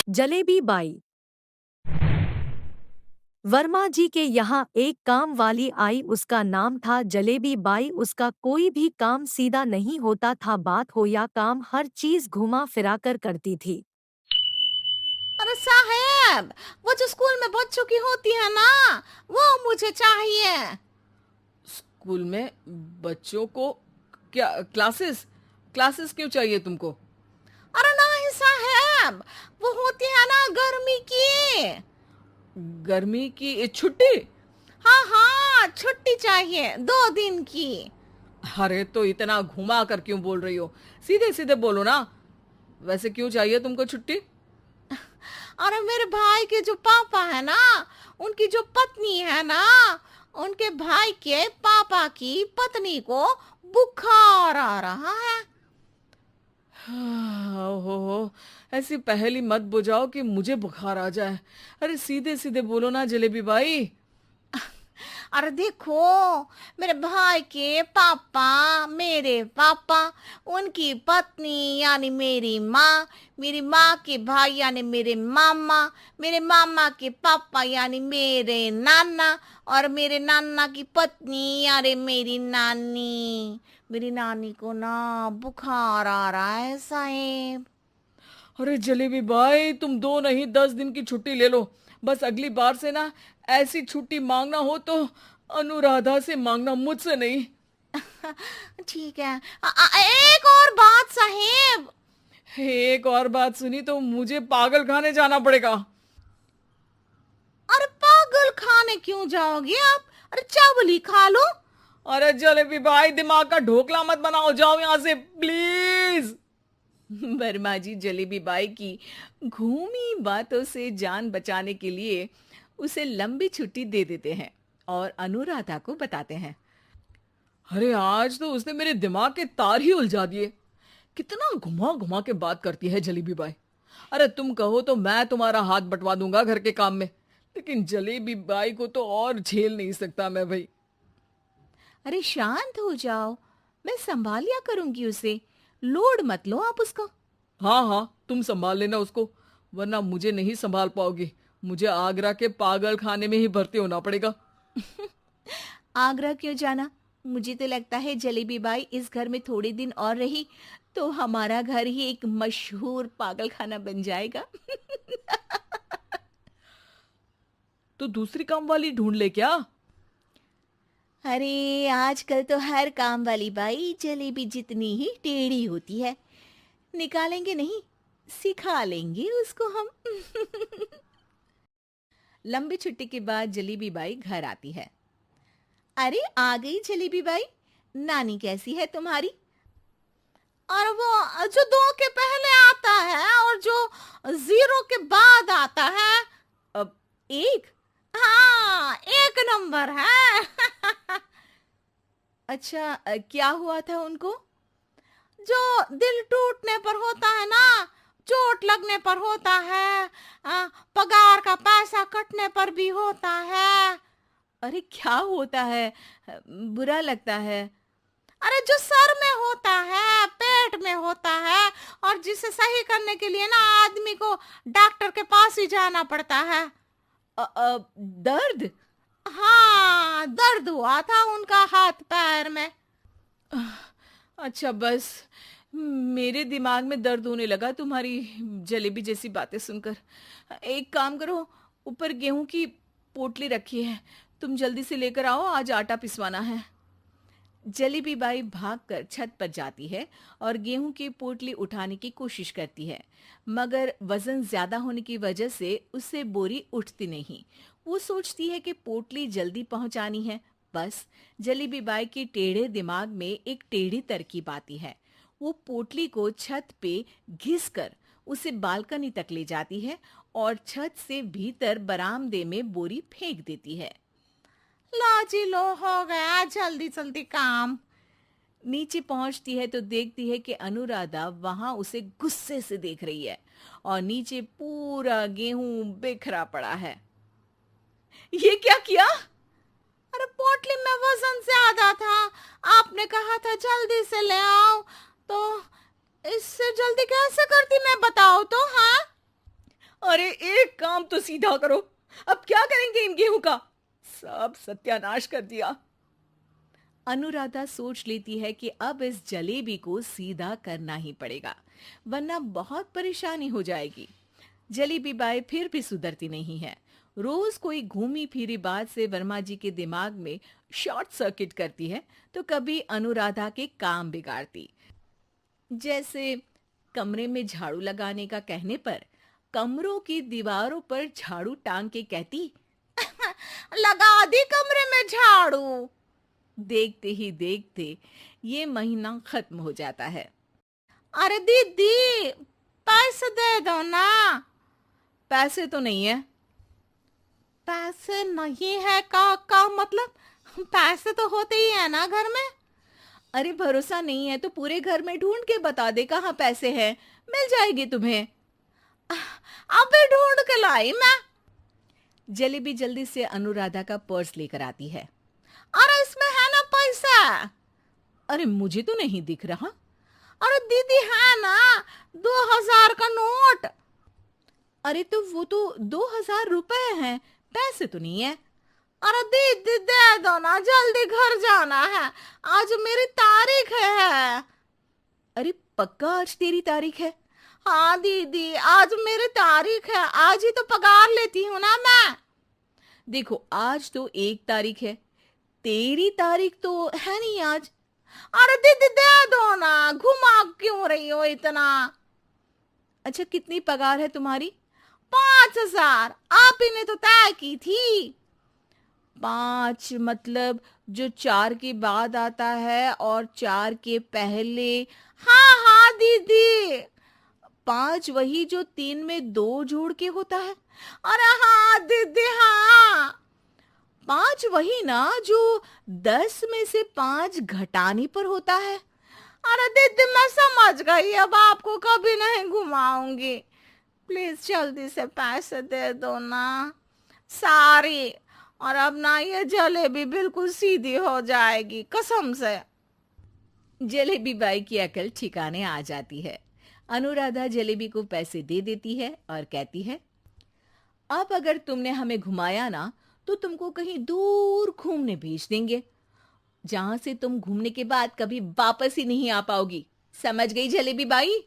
Jalebi by. Verma जी के यहाँ एक काम वाली आई, उसका नाम था जलेबी बाई। उसका कोई भी काम सीधा नहीं होता था, बात हो या काम, हर चीज घुमा फिरा कर करती थी। अरे साहब, वो जो स्कूल में बच्चों की होती है ना, वो मुझे चाहिए। स्कूल में बच्चों को क्या क्लासेस क्लासेस क्यों चाहिए तुमको? अरे नहीं साहब, वो होती है ना गर्मी की। गर्मी की छुट्टी? हाँ हाँ, छुट्टी चाहिए 2 दिन की। अरे तो इतना घुमा कर क्यों बोल रही हो? सीधे सीधे बोलो ना। वैसे क्यों चाहिए तुमको छुट्टी? अरे मेरे भाई के जो पापा है ना, उनकी जो पत्नी है ना, उनके भाई के पापा की पत्नी को बुखार आ रहा है। ओहो, ऐसी पहेली मत बुझाओ कि मुझे बुखार आ जाए। अरे सीधे सीधे बोलो ना जलेबी बाई। अरे देखो, मेरे भाई के पापा, मेरे पापा, उनकी पत्नी यानी मेरी माँ के भाई यानी मेरे मामा के पापा यानी मेरे नाना, और मेरे नाना की पत्नी यानी मेरी नानी को ना बुखार आ रहा है साहेब। अरे जलेबी भाई, तुम 2 नहीं 10 दिन की छुट्टी ले लो। बस अगली बार से ना ऐसी छुट्टी मांगना हो तो अनुराधा से मांगना, मुझसे नहीं। ठीक है। एक और बात साहेब। एक और बात सुनी तो मुझे पागल खाने जाना पड़ेगा। अरे पागल खाने क्यों जाओगे आप? अरे चावल ही खा लो। अरे जलेबी भाई, दिमाग का ढोकला मत बनाओ, जाओ यहाँ से प्लीज। वर्मा जी जलेबी बाई की घूमी बातों से जान बचाने के लिए उसे लंबी छुट्टी दे देते हैं और अनुराधा को बताते हैं। अरे आज तो उसने मेरे दिमाग के तार ही उलझा दिए। कितना घुमा घुमा के बात करती है जलेबी बाई। अरे तुम कहो तो मैं तुम्हारा हाथ बंटवा दूंगा घर के काम में, लेकिन जलेबी बाई को तो और झेल नहीं सकता मैं भाई। अरे शांत हो जाओ, मैं संभाल लिया करूंगी उसे। लोड मत लो आप उसका। हाँ हाँ, तुम संभाल लेना उसको, वरना मुझे नहीं संभाल पाओगे। मुझे आगरा के पागल खाने में ही भर्ती होना पड़ेगा। आगरा क्यों जाना? मुझे तो लगता है जलेबी बाई इस घर में थोड़े दिन और रही तो हमारा घर ही एक मशहूर पागल खाना बन जाएगा। तो दूसरी काम वाली ढूंढ ले क्या? अरे आजकल तो हर काम वाली बाई जलेबी जितनी ही टेढ़ी होती है। निकालेंगे नहीं, सिखा लेंगे उसको हम। लंबी छुट्टी के बाद जलेबी बाई घर आती है। अरे आ गई जलेबी बाई, नानी कैसी है तुम्हारी? और वो जो 2 के पहले आता है और जो 0 के बाद आता है। अब 1? हाँ, 1 नंबर है। अच्छा, क्या हुआ था उनको? जो दिल टूटने पर होता है ना, चोट लगने पर होता है, पगार का पैसा कटने पर भी होता है। अरे क्या होता है? बुरा लगता है? अरे जो सर में होता है, पेट में होता है, और जिसे सही करने के लिए ना आदमी को डॉक्टर के पास ही जाना पड़ता है। दर्द? हाँ, दर्द हुआ था उनका हाथ पैर में। अच्छा बस, मेरे दिमाग में दर्द होने लगा तुम्हारी जलेबी जैसी बातें सुनकर। एक काम करो, ऊपर गेहूं की पोटली रखी है, तुम जल्दी से लेकर आओ, आज आटा पिसवाना है। जलेबी बाई भागकर छत पर जाती है और गेहूं की पोटली उठाने की कोशिश करती है, मगर वजन ज्यादा होने की वजह से उससे बोरी उठती नहीं। वो सोचती है कि पोटली जल्दी पहुंचानी है। बस जलेबी बाई के टेढ़े दिमाग में एक टेढ़ी तरकीब आती है। वो पोटली को छत पे घिसकर उसे बालकनी तक ले जाती है और छत से भीतर बरामदे में बोरी फेंक देती है। लो जी लो, हो गया जल्दी जल्दी काम। नीचे पहुंचती है तो देखती है कि अनुराधा वहां उसे गुस्से से देख रही है और नीचे पूरा गेहूं बिखरा पड़ा है। ये क्या किया? अरे पोटली में वजन ज्यादा था, आपने कहा था जल्दी से ले आओ, तो इससे जल्दी कैसे करती मैं बताओ तो। हाँ, अरे एक काम तो सीधा करो, अब क्या करेंगे इन गेहूं का? सब सत्यानाश कर दिया। अनुराधा सोच लेती है कि अब इस जलेबी को सीधा करना ही पड़ेगा, वरना बहुत परेशानी हो जाएगी। जलेबी बाई फिर भी सुधरती नहीं है। रोज कोई घूमी फिरी बात से वर्मा जी के दिमाग में शॉर्ट सर्किट करती है, तो कभी अनुराधा के काम बिगाड़ती। जैसे कमरे में झाड़ू लगाने का कहने पर कमरों की दीवारों पर झाड़ू टांग के कहती, लगा दी कमरे में झाड़ू। देखते ही देखते ये महीना खत्म हो जाता है। अरे दीदी, पैसे दे दो ना। पैसे तो नहीं है। पैसे नहीं है का मतलब? पैसे तो होते ही है ना घर में। अरे भरोसा नहीं है तो पूरे घर में ढूंढ के बता दे कहाँ पैसे हैं, मिल जाएगी तुम्हें। अबे ढूंढ के लाई मैं। जलेबी जल्दी से अनुराधा का पर्स लेकर आती है। अरे इसमें है ना पैसा। अरे मुझे तो नहीं दिख रहा। अरे दीदी है ना, 2000 का नोट। अरे तो वो तो 2000 रुपए हैं, पैसे तो नहीं है। अरे दीदी दे दो ना, जल्दी घर जाना है, आज मेरी तारीख है। अरे पक्का आज तेरी तारीख है? हाँ दीदी, आज मेरी तारीख है, आज ही तो पगार लेती हूँ ना मैं। देखो आज तो 1 तारीख है, तेरी तारीख तो है नहीं आज। अरे दीदी दे दो ना, घुमा क्यों रही हो इतना? अच्छा कितनी पगार है तुम्हारी? 5000, आप ही ने तो तय की थी। 5 मतलब जो 4 के बाद आता है और 4 के पहले। हाँ हाँ दीदी। 5 वही जो 3 में 2 जोड़ के होता है। अरे हाँ दीदी हाँ। 5 वही ना जो 10 में से 5 घटाने पर होता है। अरे दीदी मैं समझ गई, अब आपको कभी नहीं घुमाऊंगी। प्लीज जल्दी से पैसे दे दो ना, सारी। और अब ना ये जलेबी बिल्कुल सीधी हो जाएगी कसम से। जलेबी बाई की अकल ठिकाने आ जाती है। अनुराधा जलेबी को पैसे दे देती है और कहती है, अब अगर तुमने हमें घुमाया ना तो तुमको कहीं दूर घूमने भेज देंगे, जहां से तुम घूमने के बाद कभी वापस ही नहीं आ पाओगी। समझ गई जलेबी बाई?